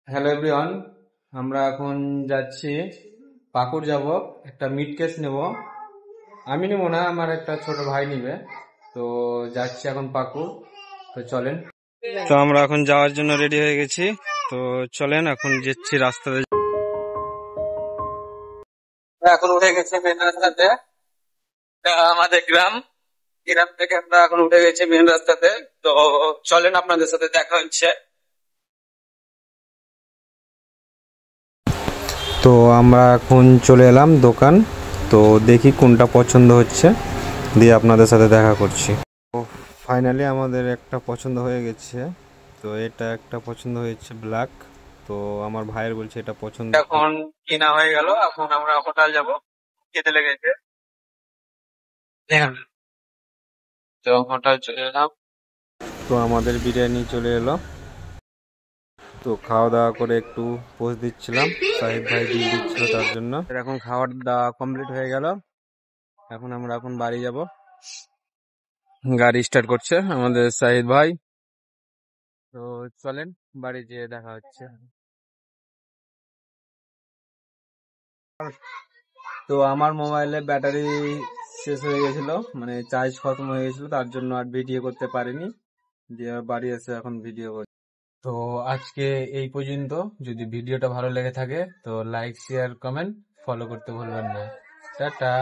Hello everyone, আমরা এখন যাচ্ছি পাকুড় যাব। একটা মিট কেস নেব। আমি নেবো না, আমার একটা ছোট ভাই নিবে। তো যাচ্ছি এখন পাকুড়। তো চলেন। তো আমরা এখন যাওয়ার জন্য রেডি হয়ে গেছি। তো চলেন, এখন যাচ্ছি রাস্তাতে। এখন উঠে গেছি মেন রাস্তাতে। এটা আমাদের গ্রাম। গ্রাম থেকে আমরা এখন উঠে গেছি মেন রাস্তাতে। তো চলেন, আপনাদের সাথে দেখা হচ্ছে। তো আমরা এখন চলে এলাম দোকান। তো দেখি কোনটা পছন্দ হচ্ছে, দিয়ে আপনাদের সাথে দেখা করছি। তো ফাইনালি আমাদের একটা পছন্দ হয়ে গেছে। তো এটা একটা পছন্দ হয়েছে ব্ল্যাক। তো আমার ভাইয়ের বলছে এটা পছন্দ। এখন কিনা হয়ে গেল, এখন আমরা হোটেল যাব, খেতে লেগেছে। দেখুন, তো হোটেল চলে এলাম। তো আমাদের বিরিয়ানি চলে এলো। তো খাওয়া দাওয়া করে একটু পোজ দিচ্ছিলাম, সাহিদ ভাই দিয়ে দিচ্ছিল তার জন্য। এখন খাওয়া দাওয়া কমপ্লিট হয়ে গেল। এখন বাড়ি যাব। গাড়ি স্টার্ট করছে আমাদের সাহিদ ভাই। তো চলেন, বাড়ি যেয়ে দেখা হচ্ছে। তো আমার মোবাইলে ব্যাটারি শেষ হয়ে গেছিল, মানে চার্জ খতম হয়ে গেছিল, তার জন্য আর ভিডিও করতে পারিনি। দিয়ে বাড়ি এসে এখন ভিডিও করি। তো আজকে এই পর্যন্ত। যদি ভিডিওটা ভালো লেগে থাকে তো লাইক, শেয়ার, কমেন্ট, ফলো করতে ভুলবেন না। টাটা।